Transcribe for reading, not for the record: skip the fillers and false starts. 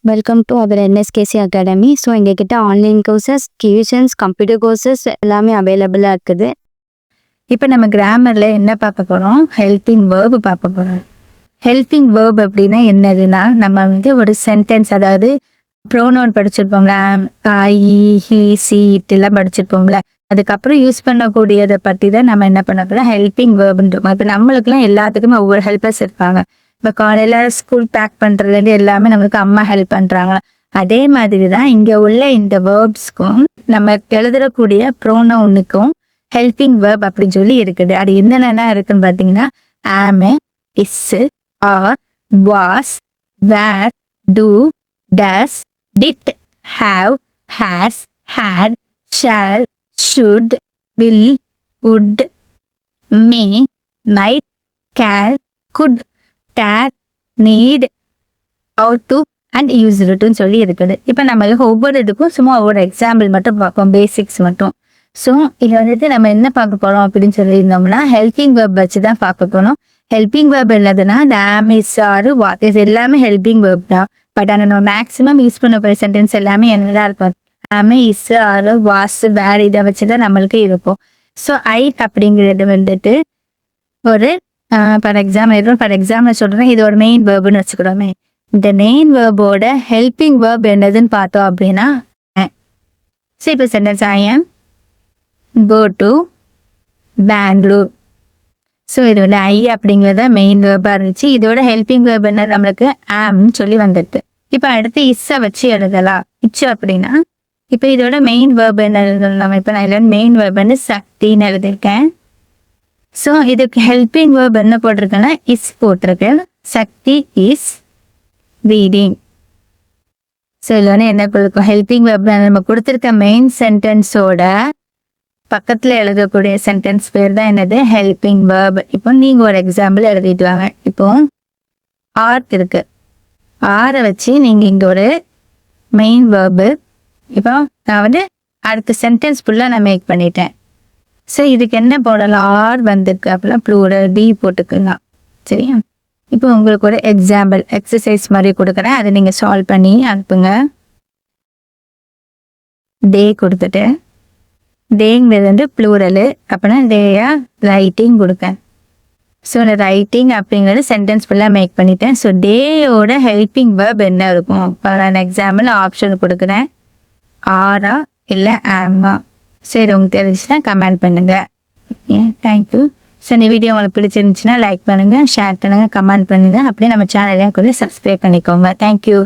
Welcome to our NSKC academy. So எங்ககிட்ட online courses, tuitions, computer courses எல்லாமே அவைலபிளாக இருக்குது. இப்போ நம்ம கிராமரில் என்ன பார்க்க போகிறோம்? ஹெல்பிங் வேர்பு பார்க்க போகிறோம். ஹெல்பிங் வேர்ப் அப்படின்னா என்னதுன்னா, நம்ம ஒரு சென்டென்ஸ், அதாவது ப்ரோனவுன் படிச்சிருப்போம்ல, ஐ, ஹி, சி, இட்டெல்லாம் படிச்சிருப்போம்ல, அதுக்கப்புறம் யூஸ் பண்ணக்கூடியதை பற்றி தான் நம்ம என்ன பண்ண போகிறோம், ஹெல்பிங் வேர்புன்றோம். இப்போ நம்மளுக்குலாம் எல்லாத்துக்குமே ஒவ்வொரு ஹெல்ப்பர்ஸ் இருப்பாங்க. இப்போ காலையில் ஸ்கூல் பேக் பண்ணுறதுலேருந்து எல்லாமே நம்மளுக்கு அம்மா ஹெல்ப் பண்ணுறாங்க. அதே மாதிரி தான் இங்கே உள்ள இந்த வேர்ப்ஸ்க்கும் நம்ம எழுதக்கூடிய ப்ரோனவுனுக்கும் ஹெல்பிங் வேர்ப் அப்படின்னு சொல்லி இருக்குது. அது என்னென்ன இருக்குன்னு பார்த்தீங்கன்னா, am, is, are, was, were, do, does, did, have, has, had, shall, should, will, would, may, might, can, could, dare, need, ought to and used டுன்னு சொல்லி இருக்குது. இப்போ நம்ம ஒவ்வொரு இதுக்கும் சும்மா ஒவ்வொரு எக்ஸாம்பிள் மட்டும் பார்ப்போம், பேசிக்ஸ் மட்டும். ஸோ இது நம்ம என்ன பார்க்க போகிறோம் அப்படின்னு சொல்லியிருந்தோம்னா, ஹெல்பிங் வேர்ப் வச்சு தான் பார்க்க போகிறோம். ஹெல்பிங் வேர்ப் என்னதுன்னா, இந்த ஆம், இஸ், ஆர், வாட், இது எல்லாமே ஹெல்பிங் வேர்ப் தான். பட் ஆனால் நம்ம மேக்ஸிமம் யூஸ் பண்ண போகிற சென்டென்ஸ் எல்லாமே என்னதான் இருக்கும், ஆம், இஸ், ஆர், வாஸ், வேர், இதை வச்சு தான் நம்மளுக்கு இருக்கும். ஸோ ஐ அப்படிங்கிறது ஒரு ஃபார் எக்ஸாம்பிள் சொல்கிறேன், இது ஒரு மெயின் வேர்புன்னு வச்சுக்கிறோமே. இந்த மெயின் வேர்போட ஹெல்பிங் வேர்ப் என்னதுன்னு பார்த்தோம் அப்படின்னா, இப்போ சென்டென்ஸ் ஐ ஆம் கோ டு பெங்களூர். ஸோ இது ஐ அப்படிங்கிறத மெயின் வேர்பாக இருந்துச்சு. இதோட ஹெல்பிங் வேர்ப் என்ன, நம்மளுக்கு ஆம்னு சொல்லி வந்துடுது. இப்போ அடுத்து இஸ்ஸை வச்சு எழுதலாம். இச்சு அப்படின்னா, இப்போ இதோட மெயின் வேர்ப் என்ன எழுதலாம், இப்போ நான் மெயின் வேர்ப் வந்து சக்தின்னு எழுதியிருக்கேன். ஸோ இதுக்கு ஹெல்பிங் வேர்ப் என்ன போட்டிருக்கேன்னா, இஸ் போட்டிருக்கேன். சக்தி இஸ் ரீடிங். ஸோ இதில் என்ன கொடுக்கும், ஹெல்பிங் வேர்ப் நம்ம கொடுத்துருக்க மெயின் சென்டென்ஸோட பக்கத்தில் எழுதக்கூடிய சென்டென்ஸ் பேர் தான் என்னது, ஹெல்பிங் வேர்ப். இப்போ நீங்கள் ஒரு எக்ஸாம்பிள் எழுதிட்டு வாங்க. இப்போ ஆர்ட் இருக்கு, ஆரை வச்சு நீங்கள் இங்கே ஒரு மெயின் வேர்பு, இப்போ நான் அடுத்த சென்டென்ஸ் ஃபுல்லாக நான் மேக் பண்ணிட்டேன். ஸோ இதுக்கு என்ன போடலாம், ஆர் வந்திருக்கு அப்படின்னா ப்ளூரல் டி போட்டுக்கலாம். சரியா? இப்போ உங்களுக்கு ஒரு எக்ஸாம்பிள் எக்ஸசைஸ் மாதிரி கொடுக்குறேன், அதை நீங்கள் சால்வ் பண்ணி அனுப்புங்க. டே கொடுத்துட்டு, டேங்கிறது ப்ளூரலு, அப்படின்னா டேயா ரைட்டிங் கொடுக்கேன். ஸோ இந்த ரைட்டிங் அப்படிங்கிறது சென்டென்ஸ் ஃபுல்லாக மேக் பண்ணிட்டேன். ஸோ டேயோட ஹெல்பிங் வேர்ப் என்ன இருக்கும், இப்போ நான் எக்ஸாம்பிள் ஆப்ஷன் கொடுக்குறேன், ஆரா இல்லை ஆமா. சரி, உங்களுக்கு தெரிஞ்சுன்னா கமெண்ட் பண்ணுங்க. தேங்க்யூ. ஸோ இந்த வீடியோ உங்களுக்கு பிடிச்சிருந்துச்சுன்னா லைக் பண்ணுங்க, ஷேர் பண்ணுங்க, கமெண்ட் பண்ணுங்க. அப்படியே நம்ம சேனலையும் கூட சப்ஸ்கிரைப் பண்ணிக்கோங்க. தேங்க்யூ.